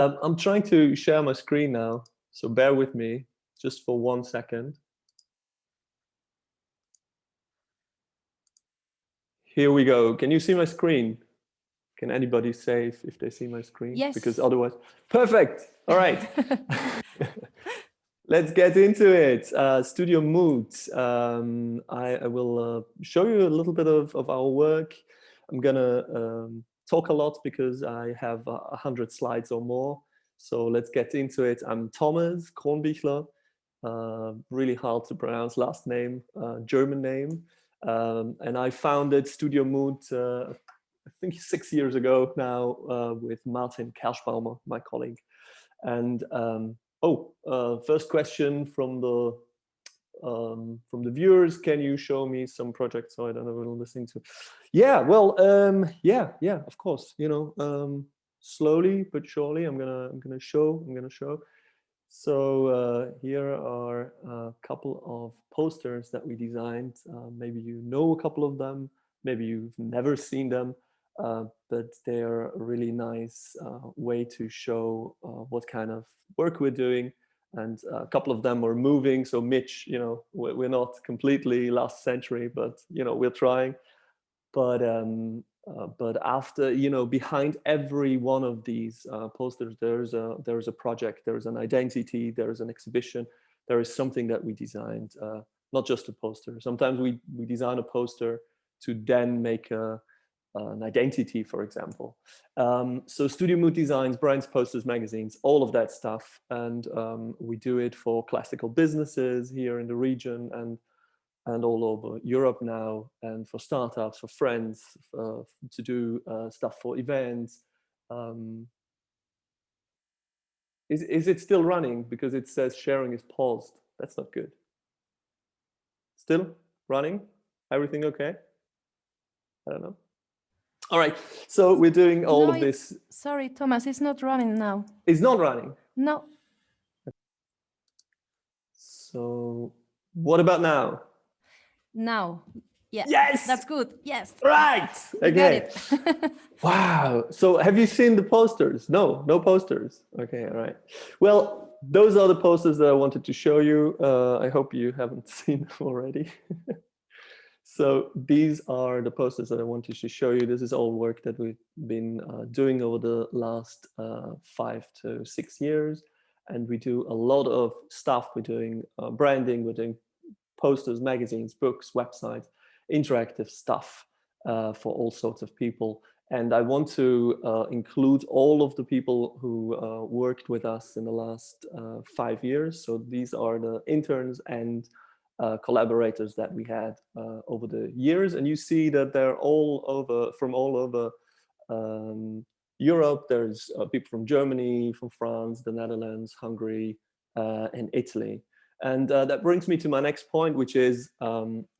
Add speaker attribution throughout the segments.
Speaker 1: I'm trying to share my screen now, so bear with me just for 1 second. Here we go. Can you see my screen? Can anybody say if they see my screen?
Speaker 2: Yes.
Speaker 1: Because otherwise, perfect. All right. Let's get into it. Studio Mut. I will show you a little bit of our work. I'm gonna talk a lot because I have 100 slides or more. So let's get into it. I'm Thomas Kronbichler. Really hard to pronounce last name, German name. And I founded Studio Mut, I think 6 years ago now, with Martin Kerschbaumer, my colleague. And first question from the viewers: can you show me some projects so I don't know what I'm listening to? Yeah, well, yeah, of course. You know, slowly but surely, I'm gonna show. So here are a couple of posters that we designed. Maybe you know a couple of them. Maybe you've never seen them. But they are a really nice way to show what kind of work we're doing. And a couple of them are moving. So Mitch, you know, we're not completely last century, but, you know, we're trying. But after, you know, behind every one of these posters, there's a project, there's an identity, there's an exhibition, there is something that we designed, not just a poster. Sometimes we design a poster to then make an identity, for example. So Studio Mut designs brands, posters, magazines, all of that stuff. And we do it for classical businesses here in the region and all over Europe now, and for startups, for friends, to do stuff for events. Is it still running? Because it says sharing is paused. That's not good. Still running? Everything okay? I don't know. All right, so we're doing all of this.
Speaker 2: Sorry, Thomas, it's not running now.
Speaker 1: It's not running?
Speaker 2: No.
Speaker 1: So what about now?
Speaker 2: Now. Yeah.
Speaker 1: Yes!
Speaker 2: That's good. Yes.
Speaker 1: Right! Okay.
Speaker 2: Got it.
Speaker 1: Wow. So have you seen the posters? No posters. Okay, all right. Well, those are the posters that I wanted to show you. I hope you haven't seen them already. So these are the posters that I wanted to show you. This is all work that we've been doing over the last 5 to 6 years. And we do a lot of stuff. We're doing branding, we're doing posters, magazines, books, websites, interactive stuff for all sorts of people. And I want to include all of the people who worked with us in the last 5 years. So these are the interns and collaborators that we had over the years. And you see that they're all over, from all over Europe. There's people from Germany, from France, the Netherlands, Hungary, and Italy. And that brings me to my next point, which is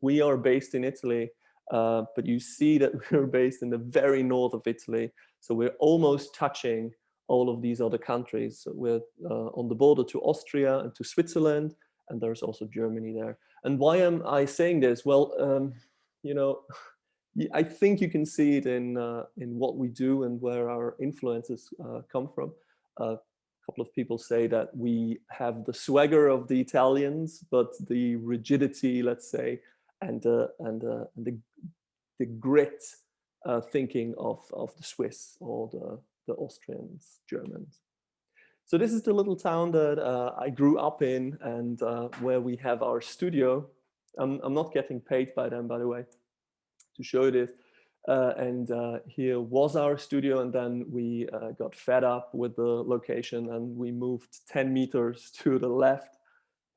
Speaker 1: we are based in Italy, but you see that we're based in the very north of Italy. So we're almost touching all of these other countries. So we're on the border to Austria and to Switzerland, and there's also Germany there. And why am I saying this? Well, you know, I think you can see it in what we do and where our influences come from. A couple of people say that we have the swagger of the Italians, but the rigidity, let's say, and the grit thinking of the Swiss or the Austrians, Germans. So this is the little town that I grew up in, and where we have our studio. I'm not getting paid by them, by the way, to show this. Here was our studio, and then we got fed up with the location, and we moved 10 meters to the left,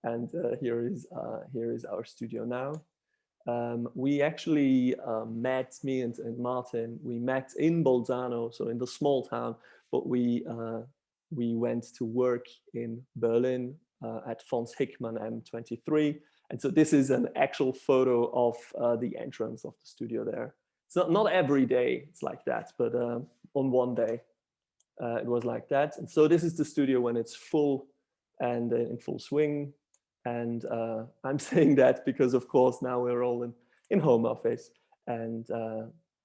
Speaker 1: and here is our studio now. We actually met, me and Martin, we met in Bolzano, so in the small town, but we went to work in Berlin at Fons Hickman M23. And so this is an actual photo of the entrance of the studio there. It's not every day it's like that, but on one day it was like that. And so this is the studio when it's full and in full swing. And I'm saying that because, of course, now we're all in home office. And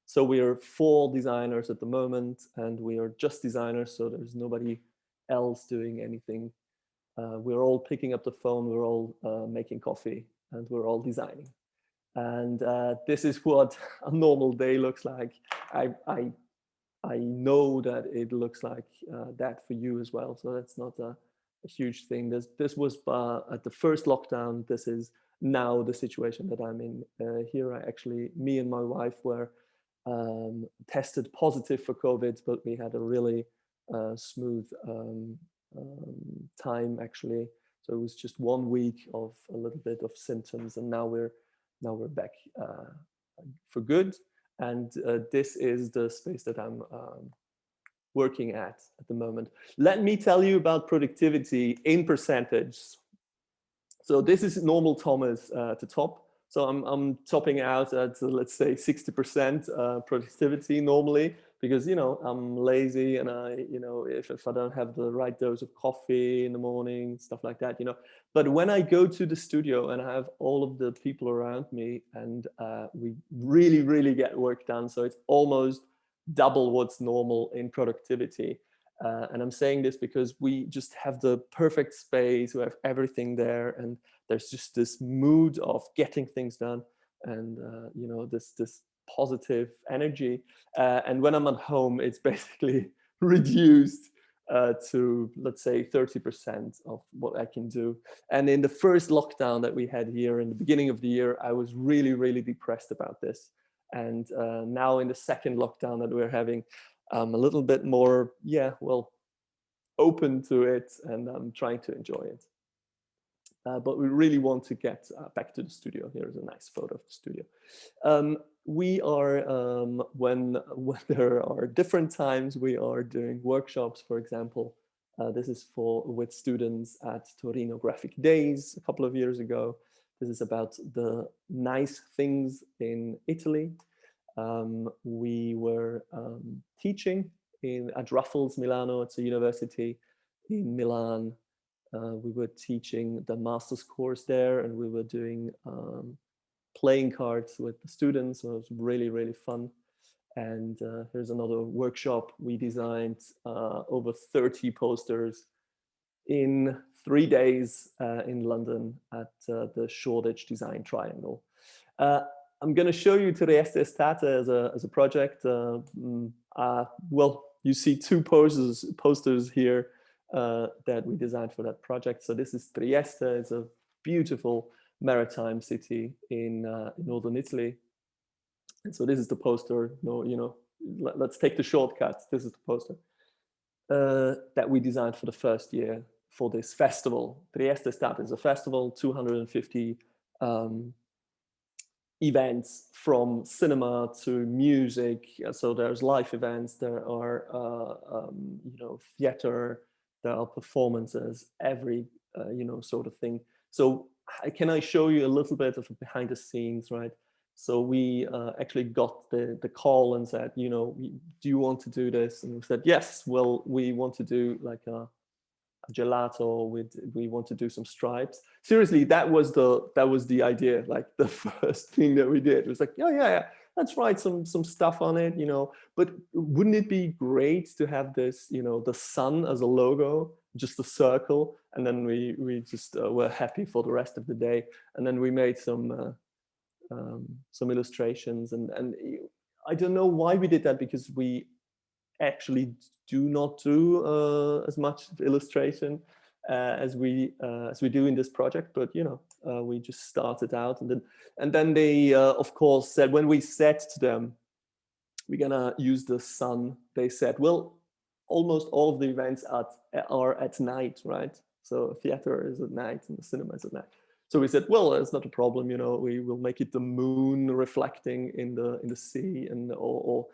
Speaker 1: so we are 4 designers at the moment, and we are just designers. So there's nobody else doing anything. We're all picking up the phone, we're all making coffee, and we're all designing. And this is what a normal day looks like. I know that it looks like that for you as well. So that's not a huge thing. This was at the first lockdown. This is now the situation that I'm in. Here, me and my wife were tested positive for COVID, but we had a really smooth time actually. So it was just 1 week of a little bit of symptoms, and now we're back for good. And this is the space that I'm working at the moment. Let me tell you about productivity in percentage. So this is normal Thomas at the top. So I'm topping out at, let's say, 60% productivity normally, because, you know, I'm lazy, and if I don't have the right dose of coffee in the morning, stuff like that, you know. But when I go to the studio and I have all of the people around me, and we really, really get work done, so it's almost double what's normal in productivity. And I'm saying this because we just have the perfect space, we have everything there, and there's just this mood of getting things done, and this positive energy. And when I'm at home, it's basically reduced to, let's say, 30% of what I can do. And in the first lockdown that we had here in the beginning of the year, I was really, really depressed about this. And now in the second lockdown that we're having, a little bit more, open to it, and I'm trying to enjoy it. But we really want to get back to the studio. Here's a nice photo of the studio. We are, when there are different times, we are doing workshops, for example. This is with students at Torino Graphic Days a couple of years ago. This is about the nice things in Italy. We were teaching at Raffles Milano. It's a university in Milan. We were teaching the master's course there, and we were doing playing cards with the students. So it was really, really fun. And here's another workshop. We designed over 30 posters in 3 days in London at the Shoreditch Design Triangle. I'm going to show you Trieste Estate as a project. Well, you see 2 posters here that we designed for that project. So this is Trieste. It's a beautiful maritime city in northern Italy. And so this is the poster. Let's take the shortcut. This is the poster that we designed for the first year for this festival. Trieste Estate is a festival, 250 events, from cinema to music. So there's live events, there are theater, there are performances, every sort of thing. So can I show you a little bit of behind the scenes, right? So we actually got the call and said, do you want to do this? And we said, yes. Well, we want to do like a gelato, we want to do some stripes. Seriously, that was the idea. Like the first thing that we did, it was like, yeah, let's write some stuff on it, but wouldn't it be great to have this, the sun as a logo, just a circle, and then we just were happy for the rest of the day. And then we made some illustrations, and I don't know why we did that, because we actually do not do as much illustration as we do in this project, but we just started out, and then they of course said, when we said to them we're gonna use the sun, they said, well, almost all of the events are at night, right? So theater is at night and the cinema is at night. So we said, well, it's not a problem, we will make it the moon reflecting in the sea, and or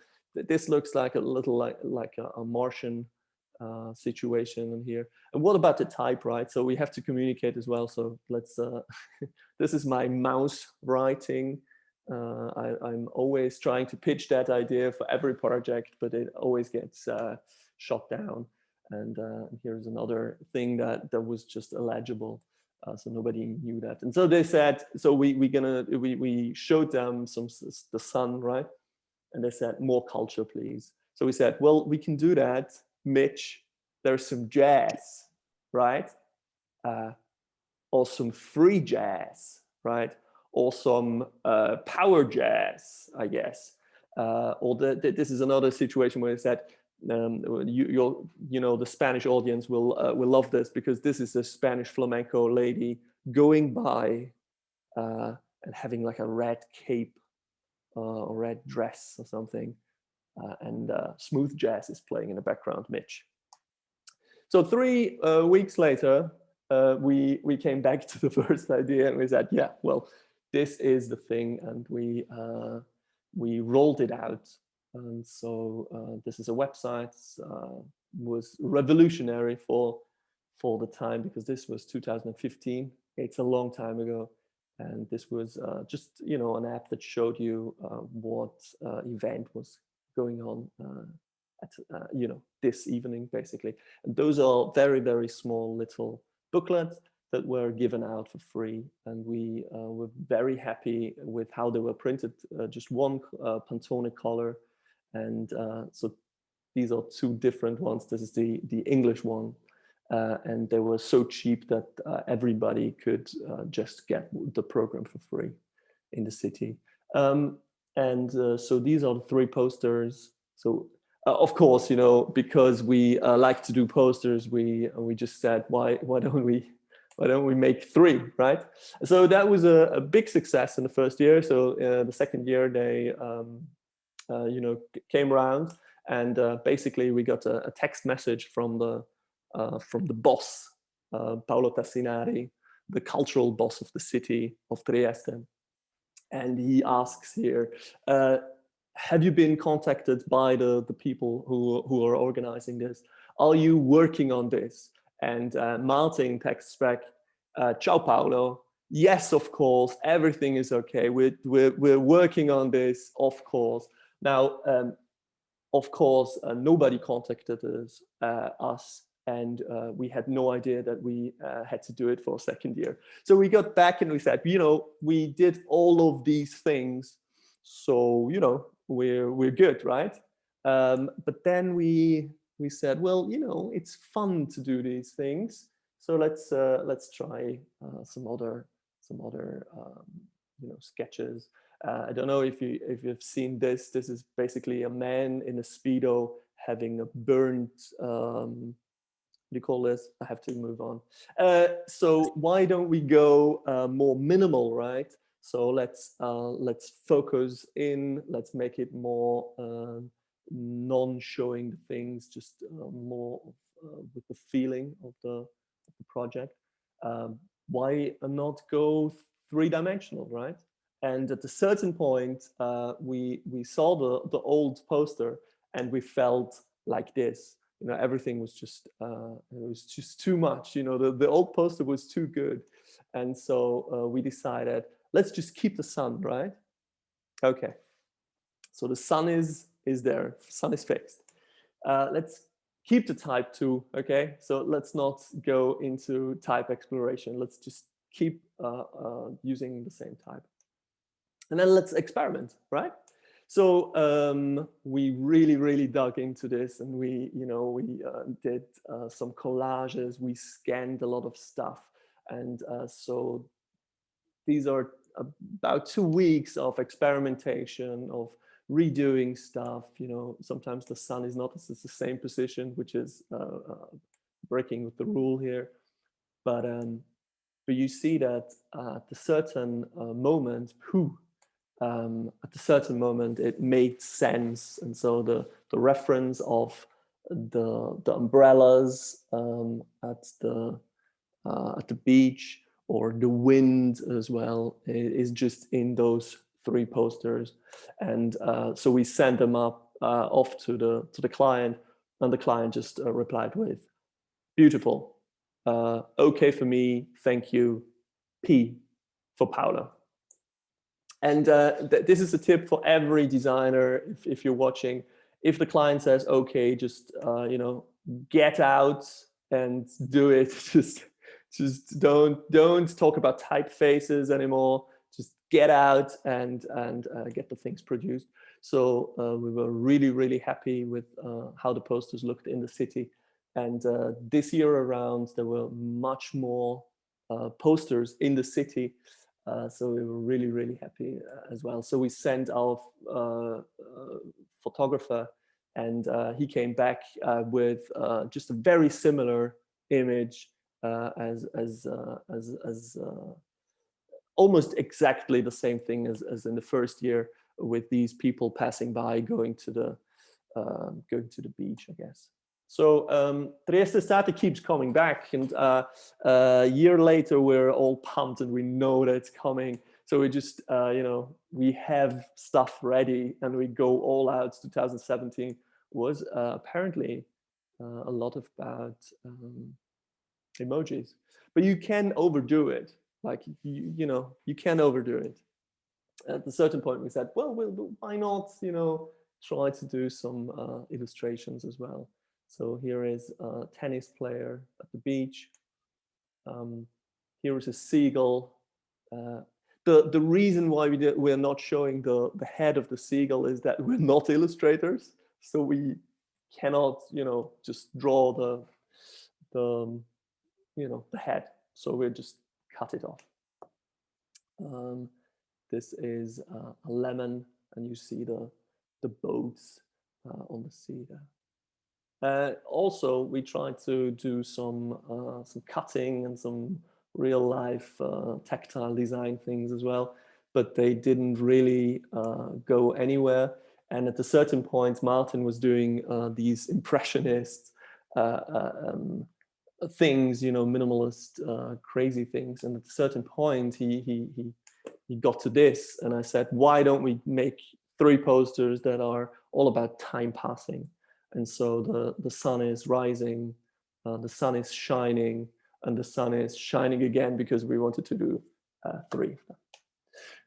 Speaker 1: this looks like a little like a Martian situation in here. And what about the type, right? So we have to communicate as well. So let's, this is my mouse writing. I'm always trying to pitch that idea for every project, but it always gets shot down. And here's another thing that was just illegible. So nobody knew that. And so they said, so we showed them the sun, right? And they said, more culture, please. So we said, well, we can do that, Mitch, there's some jazz, right? Or some free jazz, right? Or some power jazz, I guess. Or this is another situation where it's that you know, the Spanish audience will love this, because this is a Spanish flamenco lady going by and having like a red cape or red dress or something, and smooth jazz is playing in the background, Mitch. So 3 weeks later, we came back to the first idea, and we said, yeah, well, this is the thing, and we rolled it out. And so this is a website, was revolutionary for the time, because this was 2015. It's a long time ago. And this was just, you know, an app that showed you what event was going on at, you know, this evening, basically. And those are very, very small little booklets that were given out for free. And we were very happy with how they were printed, just one Pantone color. And so these are 2 different ones. This is the English one. And they were so cheap that everybody could just get the program for free in the city. So these are the 3 posters. So of course, you know, because we like to do posters, we just said, why don't we make 3, right? So that was a big success in the first year. So the second year they you know, came around, and basically we got a text message from the boss, Paolo Tassinari, the cultural boss of the city of Trieste. And he asks here, have you been contacted by the people who are organizing this? Are you working on this? And Martin texts back, ciao Paolo, yes, of course, everything is okay. We're working on this, of course. Now, of course, nobody contacted us, and we had no idea that we had to do it for a second year. So we got back and we said, you know, we did all of these things, so, you know, we're good, right? But then we said, well, you know, it's fun to do these things, so let's try some other you know, sketches. I don't know if you've seen this. This is basically a man in a Speedo having a burnt, what do you call this? I have to move on. So why don't we go more minimal, right? So let's focus in, let's make it more non-showing the things, just more with the feeling of the project. Why not go 3-dimensional, right? And at a certain point, we saw the old poster, and we felt like this. You know, everything was just it was just too much. You know, the old poster was too good, and so we decided, let's just keep the sun, right? Okay. So the sun is there. Sun is fixed. Let's keep the type too. Okay. So let's not go into type exploration. Let's just keep using the same type. And then let's experiment, right? So we really dug into this, and we did some collages. We scanned a lot of stuff, and so these are about 2 weeks of experimentation, of redoing stuff. You know, sometimes the sun is not in the same position, which is breaking with the rule here, but you see that at a certain moment, at a certain moment, it made sense. And so the reference of the umbrellas at the beach, or the wind as well, is just in those 3 posters. And so we sent them off to the client, and the client just replied with, beautiful, okay for me, thank you, P for Paolo. And this is a tip for every designer. If you're watching, if the client says, okay, just, you know, get out and do it. Just don't talk about typefaces anymore. Just get out and get the things produced. So we were really happy with how the posters looked in the city. And this year around, there were much more posters in the city. So we were really, really happy as well. So we sent our photographer, and he came back with just a very similar image as almost exactly the same thing as in the first year, with these people passing by going to the beach, I guess. So Trieste Estate keeps coming back, and a year later we're all pumped and we know that it's coming. So we just we have stuff ready and we go all out. 2017 was apparently a lot about emojis, but you can overdo it. Like you can overdo it. At a certain point, we said, well, why not try to do some illustrations as well. So here is a tennis player at the beach. Here is a seagull. The reason why we're not showing the head of the seagull is that we're not illustrators, so we cannot just draw the head. So we just cut it off. This is a lemon, and you see the boats on the sea there. Also, we tried to do some cutting and some real life tactile design things as well, but they didn't really go anywhere. And at a certain point, Martin was doing these impressionist things, minimalist, crazy things. And at a certain point, he got to this, and I said, why don't we make 3 posters that are all about time passing? And so the sun is rising, the sun is shining, and the sun is shining again, because we wanted to do 3 of them.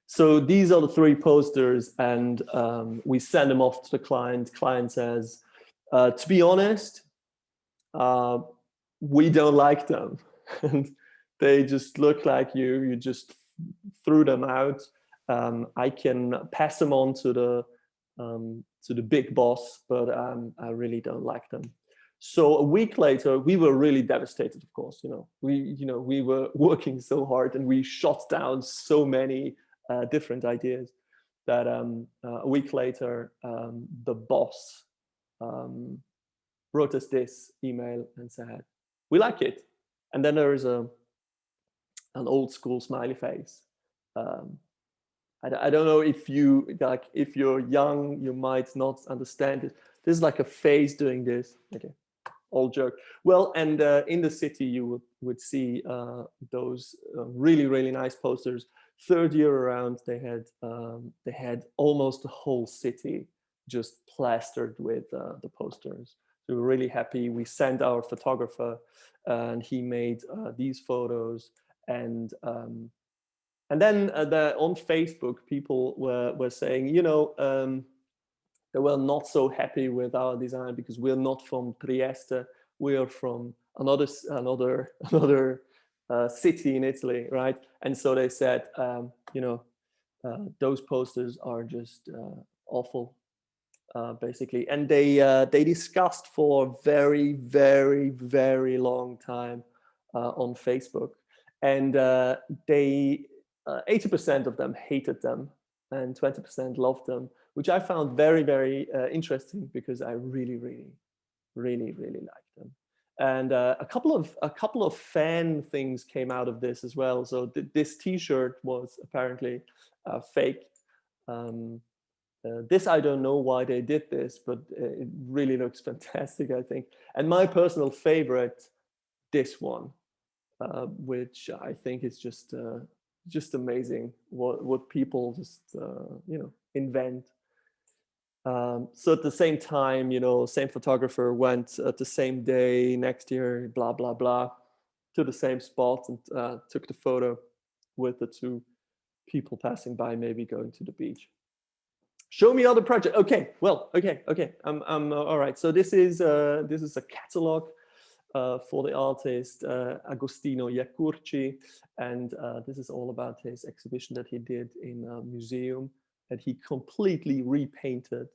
Speaker 1: So these are the 3 posters, and we send them off to the client. Client says, to be honest, we don't like them. And they just look like you just threw them out. I can pass them on to the big boss, but I really don't like them. So a week later, we were really devastated. Of course, we were working so hard, and we shot down so many different ideas that a week later, the boss wrote us this email and said, "We like it." And then there is an old school smiley face. I don't know if if you're young, you might not understand it. This is like a face doing this. Okay, old joke. Well, and in the city, you would see those really, really nice posters. Third year around, they had almost the whole city just plastered with the posters. So we were really happy. We sent our photographer, and he made these photos. And then on Facebook, people were saying, they were not so happy with our design because we're not from Trieste. We are from another city in Italy, right? And so they said, those posters are just awful, basically. And they discussed for a very, very, very long time on Facebook, and 80% of them hated them, and 20% loved them, which I found very, very interesting, because I really, really, really, really liked them. And a couple of fan things came out of this as well. So this T-shirt was apparently fake. This, I don't know why they did this, but it really looks fantastic, I think. And my personal favorite, this one, which I think is just amazing what people just invent. So at the same time, same photographer went at the same day next year, blah blah blah, to the same spot, and took the photo with the 2 people passing by, maybe going to the beach. Show me other project. Okay, well, okay. I'm all right. So this is a catalog for the artist Agostino Iacurci, and this is all about his exhibition that he did in a museum that he completely repainted.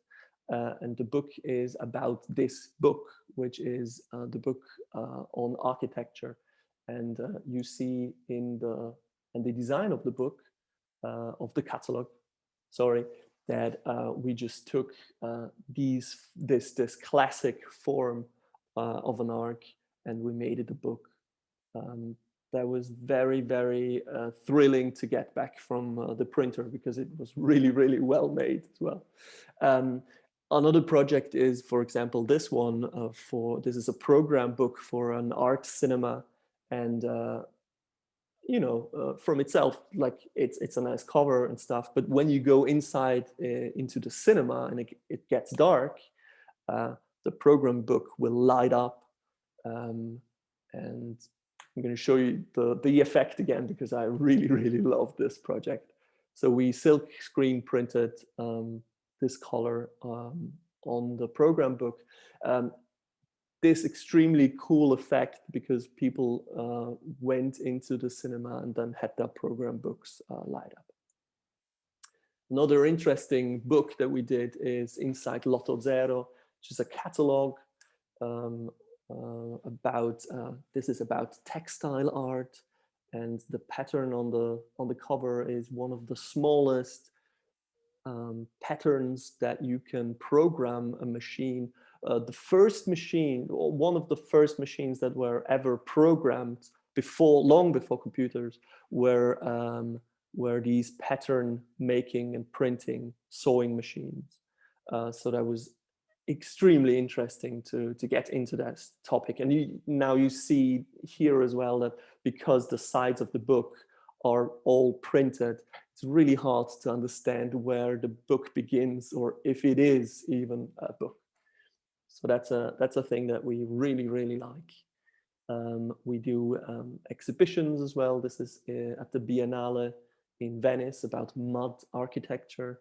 Speaker 1: and the book is about this book, which is the book on architecture. And you see in the design of the book, of the catalog, sorry, that we just took this classic form of an arc, and we made it a book. That was very, very thrilling to get back from the printer, because it was really, really well made as well. Another project is, for example, this one. This is a program book for an art cinema, and from itself, like it's a nice cover and stuff. But when you go inside into the cinema and it gets dark, the program book will light up, and I'm going to show you the effect again, because I really, really love this project. So we silk screen printed this color on the program book. This extremely cool effect, because people went into the cinema and then had their program books light up. Another interesting book that we did is Inside Lotto Zero, which is a catalog this is about textile art, and the pattern on the cover is one of the smallest patterns that you can program a machine. The first machine, or one of the first machines that were ever programmed long before computers, were these pattern making and printing sewing machines. So that was extremely interesting to get into that topic. And now you see here as well that because the sides of the book are all printed, it's really hard to understand where the book begins, or if it is even a book. So that's a thing that we really, really like. We do exhibitions as well. This is at the Biennale in Venice about mud architecture.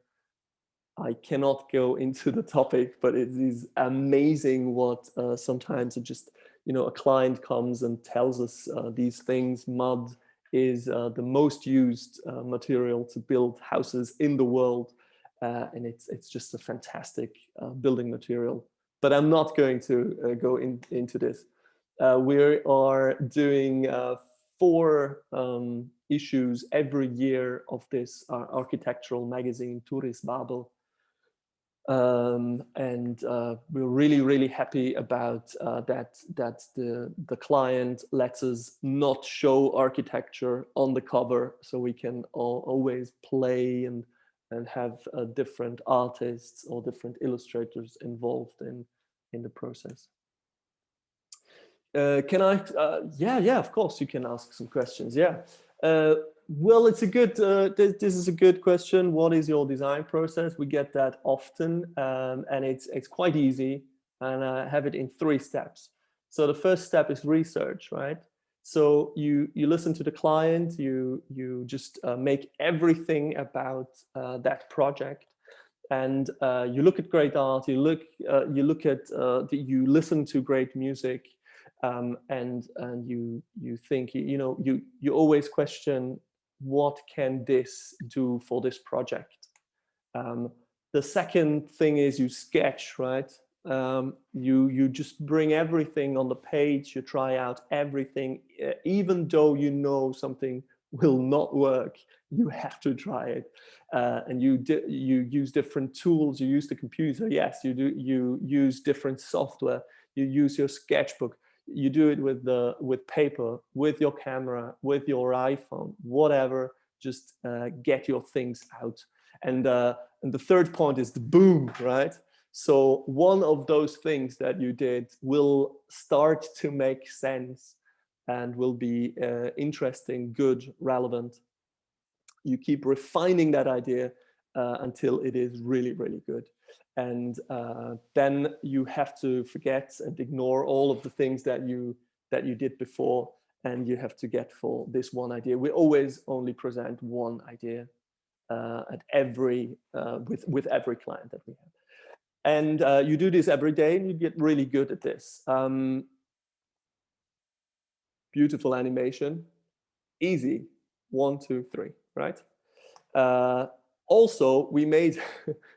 Speaker 1: I cannot go into the topic, but it is amazing what sometimes a client comes and tells us these things. Mud is the most used material to build houses in the world, and it's just a fantastic building material. But I'm not going to go into this. We are doing 4 issues every year of this architectural magazine, Touris Babel. And we're really, really happy about that the client lets us not show architecture on the cover, so we can always play and have different artists or different illustrators involved in the process. Can I? Yeah, of course you can ask some questions. Yeah. Well, it's a good. This is a good question. What is your design process? We get that often, and it's quite easy. And I have it in 3 steps. So the first step is research, right? So you listen to the client. You just make everything about that project, and you look at great art. You listen to great music. And you think, you always question, what can this do for this project? The second thing is you sketch, right? You just bring everything on the page. You try out everything, even though you know something will not work. You have to try it, and you use different tools. You use the computer, yes. You use different software. You use your sketchbook. You do it with paper, with your camera, with your iPhone, whatever. Just get your things out. And the third point is the boom, right? So one of those things that you did will start to make sense and will be interesting, good, relevant. You keep refining that idea until it is really, really good. And then you have to forget and ignore all of the things that you did before, and you have to get for this one idea. We always only present one idea with every client that we have. And you do this every day, and you get really good at this. Beautiful animation, easy, 1, 2, 3, right? Also, we made,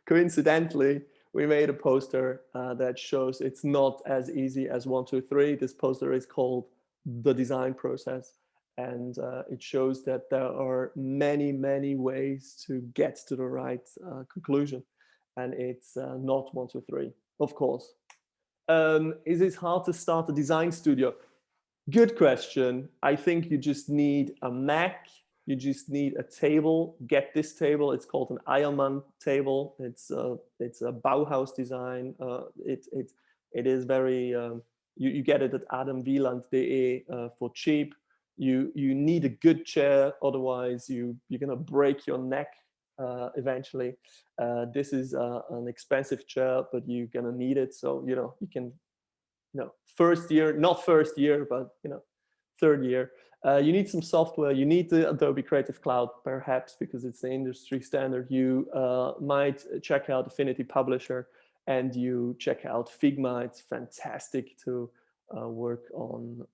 Speaker 1: coincidentally, we made a poster that shows it's not as easy as 1, 2, 3. This poster is called The Design Process. And it shows that there are many, many ways to get to the right conclusion. And it's not 1, 2, 3, of course. Is it hard to start a design studio? Good question. I think you just need a Mac. You just need a table. Get this table. It's called an Eiermann table. It's a Bauhaus design. It is very. You get it at adamwieland.de for cheap. You need a good chair. Otherwise, you're gonna break your neck eventually. This is an expensive chair, but you're gonna need it. So you can. First year, not first year, but third year. You need some software. You need the Adobe Creative Cloud, perhaps, because it's the industry standard. You might check out Affinity Publisher, and you check out Figma. It's fantastic to work on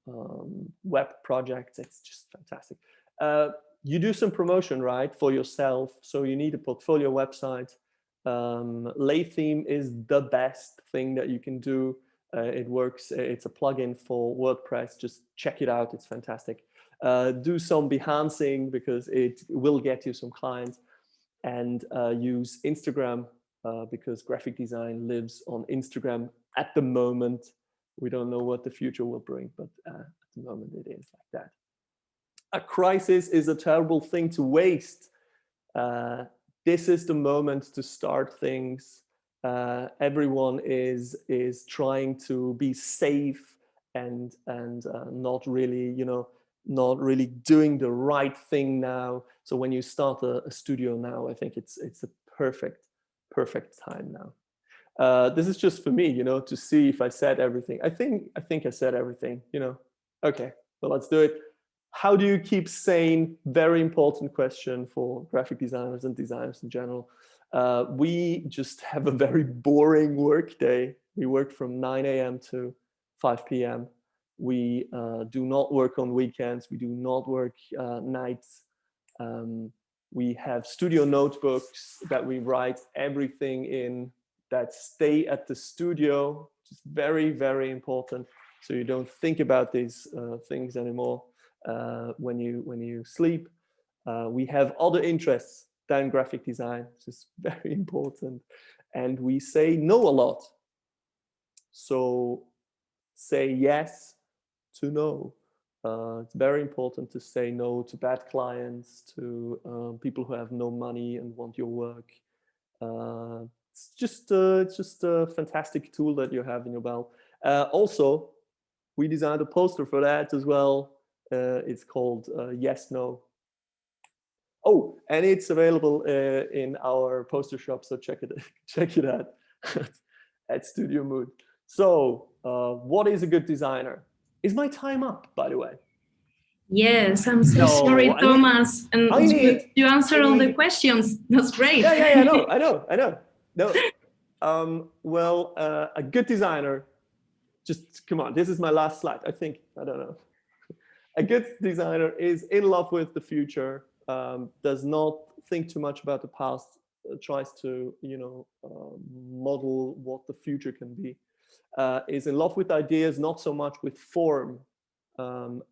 Speaker 1: web projects. It's just fantastic. You do some promotion, right, for yourself. So you need a portfolio website. Laytheme is the best thing that you can do. It works. It's a plugin for WordPress. Just check it out. It's fantastic. Do some Behancing because it will get you some clients, and use Instagram because graphic design lives on Instagram at the moment. We don't know what the future will bring, but at the moment it is like that. A crisis is a terrible thing to waste. This is the moment to start things. Everyone is trying to be safe and not really doing the right thing now. So when you start a studio now, I think it's a perfect time now. This is just for me, to see if I said everything. I think I said everything. Okay, well, let's do it. How do you keep sane? Very important question for graphic designers and designers in general. We just have a very boring work day. We work from 9 a.m. to 5 p.m. We do not work on weekends. We do not work nights. We have studio notebooks that we write everything in that stay at the studio, which is very, very important. So you don't think about these things anymore when you sleep. We have other interests than graphic design, which is very important. And we say no a lot. So say yes to no. It's very important to say no to bad clients, to people who have no money and want your work. It's just a fantastic tool that you have in your belt. Also, we designed a poster for that as well. It's called Yes, No. Oh, and it's available in our poster shop, so check it out at Studio Mut. So, what is a good designer? Is my time up, by the way?
Speaker 3: Yes, I'm so sorry, Thomas. And you answered all the questions. That's great.
Speaker 1: Yeah, I know. No, well, a good designer. Just come on. This is my last slide. I don't know. A good designer is in love with the future. Does not think too much about the past, tries to model what the future can be, is in love with ideas, not so much with form,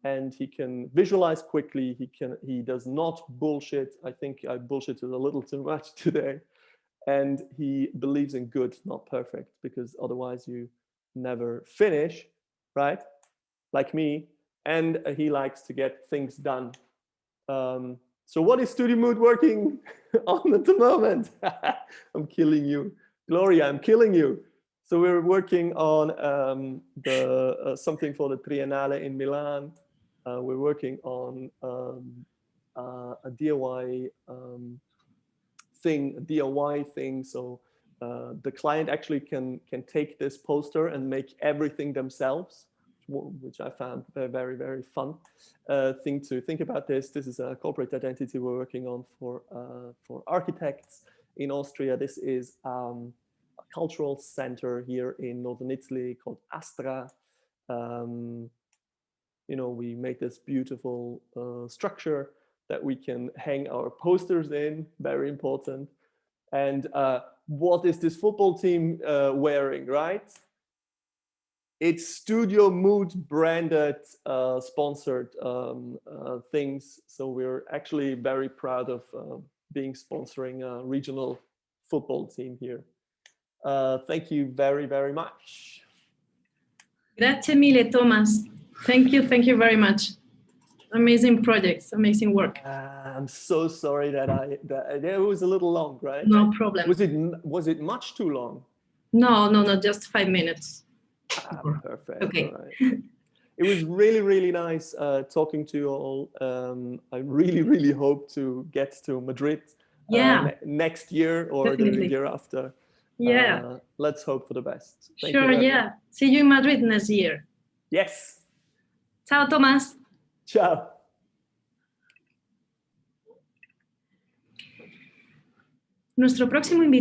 Speaker 1: and he can visualize quickly. He does not bullshit. I think I bullshitted a little too much today, and he believes in good, not perfect, because otherwise you never finish, right? Like me, and he likes to get things done. So what is Studio Mut working on at the moment? I'm killing you. Gloria, I'm killing you. So we're working on something for the Triennale in Milan. We're working on a DIY thing. So the client actually can take this poster and make everything themselves, which I found very, very fun thing to think about this. This is a corporate identity we're working on for architects in Austria. This is a cultural center here in northern Italy called Astra. We made this beautiful structure that we can hang our posters in, very important. And what is this football team wearing, right? It's Studio Mut branded sponsored things. So we're actually very proud of being sponsoring a regional football team here. Thank you very, very much.
Speaker 3: Grazie mille, Thomas. Thank you very much. Amazing projects, amazing work.
Speaker 1: I'm so sorry that it was a little long, right?
Speaker 3: No problem.
Speaker 1: Was it much too long?
Speaker 3: No, just 5 minutes.
Speaker 1: Perfect.
Speaker 3: Okay.
Speaker 1: All right. It was really, really nice talking to you all. I really, really hope to get to Madrid next year or
Speaker 3: Definitely.
Speaker 1: the year after.
Speaker 3: Yeah.
Speaker 1: Let's hope for the best. Thank
Speaker 3: Sure,
Speaker 1: you
Speaker 3: yeah. See you in Madrid next year.
Speaker 1: Yes.
Speaker 3: Ciao, Tomás.
Speaker 1: Ciao.
Speaker 3: Nuestro próximo invitado.